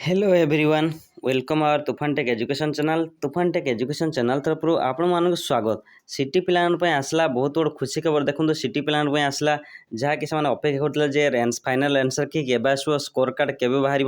Hello everyone welcome our तुफान take education channel तरफ आपण मानक स्वागत। सिटी पिलान आसला बहुत बड़ खुशी खबर। देखो सिटी पिलान आसला जहाँकि से अपेक्षा करते फाइनाल आंसर कि आसो स्कोर कार्ड केबे बाहर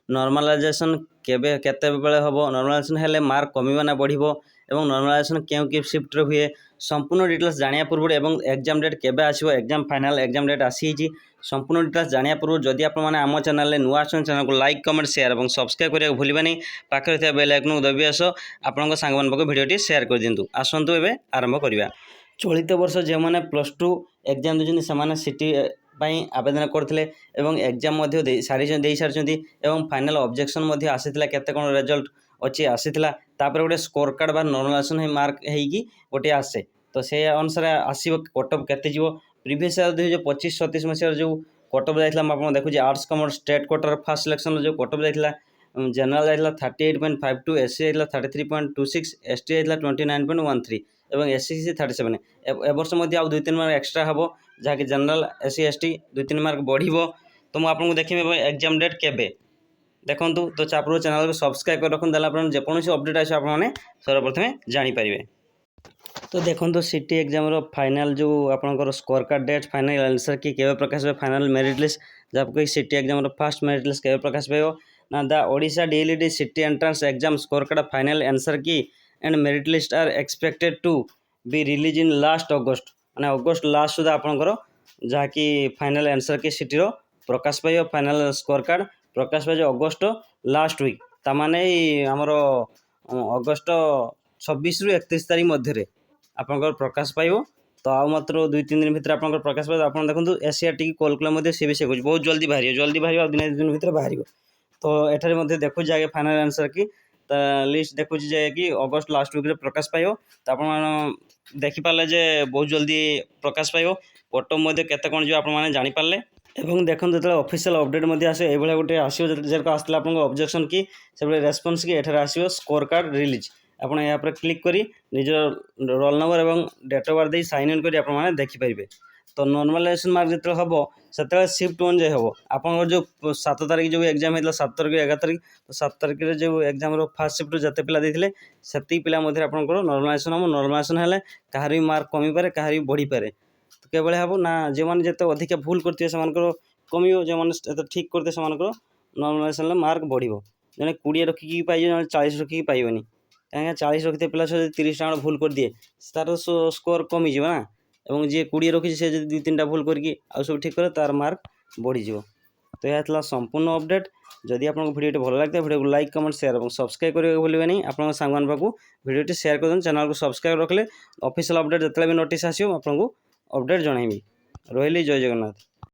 नॉर्मलाइजेशन केबे केते बेले हम नॉर्मलाइजेशन हेले मार्क कमिबा ना बढ़िबो एवं नॉर्मलाइजेशन क्यों कि शिफ्ट रे हुए संपूर्ण डिटेल्स जानिया पूर्व एवं एग्जाम डेट केबे आसीबो एग्जाम फाइनल एग्जाम डेट आसी संपूर्ण डिटेल्स जानिया पूर्व जदि आप आम चैनल नुआ चैनल को लाइक कमेंट शेयर और सब्सक्राइब करने भूलबानी पाखे बेल आइकन को दबी आस आपण सांग भिडियो शेयर कर दिंतु। आसतु एवं आरंभ करवा। चलित वर्ष जो मैंने +2 एग्जाम देते से सिटी आवेदन करते एग्जाम सारी सारी फाइनाल ऑब्जेक्शन आसी केते कौन रिजल्ट अच्छी आसीला गोटे स्कोर कार्ड बा नॉर्मलाइजेशन मार्क होगी गोटे आसे तो से अनुसार आसो कटअफ केते प्रीवियस 2025-26 मसीह जो कटअफ जाइला आप देखुचे आर्ट्स कमर्स स्टेट कोटर फर्स्ट सिलेक्शन जो कटअफ जाइला जनरल जाइला 38.52 एससी जाइला 33.26 एसटी जाइला 29.13 एवं एससी 37 एवर्ष आउ 2-3 मार्क एक्सट्रा हम जहाँकि जनरल एससी एसटी 2-3 मार्क बढ़ो। तो मुझे देखिए एग्जाम डेट केबे देखूँ तो आप चैनल को सब्सक्राइब कर रखते जेकोसी अपडेट आस सर्वप्रथम जानीपारे। तो देखो सिटी एग्जाम फाइनाल जो आपंकर score card date final answer key केबे प्रकाश पे फाइनाल मेरिट लिस्ट जबकि CT exam first merit list केबे प्रकाश पाइबो ना the Odisha DElEd CT entrance exam score card final answer key and merit list are expected to be release in last August माने August last सुधा आपंकर जहाँकि final answer key CT प्रकाश पाइबो फाइनाल स्कोर कार्ड प्रकाश पाइबो अगस्ट लास्ट वीक तामाने आमर अगस्ट 26 रु 31 तारीख मध्य आपंकर प्रकाश पाइबो। तो आ मात्र 2-3 दिन भितर आपंकर प्रकाश पाइबो। आप देखो एसीआरटी कोलकुला सी भी से बहुत जल्दी बाहर दिन दिन भितर बाहर। तो एठारे देखुँ आगे फाइनाल आंसर की लिस्ट देखुँ कि अगस्ट लास्ट वीक प्रकाश पाइबो। तो आप देखिपारे जे बहुत जल्दी प्रकाश पाइबो कटअफ केते कौन जो आपने जानीपारे एवं देखो जो ऑफिशियल अपडेट आसे ये गोटे आसो आसला आप ऑब्जेक्शन की से रेस्पॉन्स की एठारे आसो स्कोर कार्ड रिलीज आप यहाँ पर क्लिक करी निजर रोल नंबर और date of birth sign in कर देखिपारे। तो नॉर्मलाइजेशन मार्क जो हम से शिफ्ट वन जाए हम आप जो 7 तारीख जो एग्जाम होता 7 तारीख 11 तारीख तो 7 तारीख जो एग्जाम फर्स्ट शिफ्ट जिते पिला देते से पिला आपंकर नॉर्मलाइजेशन हम नॉर्मलाइजेशन हेल्ले कहार भी मार्क कमी पारे कहार भी बढ़ी पारे। तो केवल हम ना जो मैंने जिते अधिक भूल करते कमियो जो मैंने ठीक करते से नॉर्मलाइजेशन मार्क बढ़ो जड़े 20 रखिकी पाइए जड़े 40 रखिकी पाइबनी कहीं 40 रखते पिला 30 टाँग भूल कर दिए तार स्कोर कमिज ना और जी 20 रखी से 2-3टा भूल करके सब ठीक करे तार मार्क बढ़ीज। तो यह संपूर्ण अपडेट जदि आपको वीडियो भल लगता है वीडियो को लाइक कमेंट शेयर और सब्सक्राइब करने भूलें आप सांग वीडियो शेयर कर चैनल को सब्सक्राइब रखले ऑफिशियल अपडेट जिते भी नोटिस आसो आपको अपडेट जनइबी। रही जय जगन्नाथ।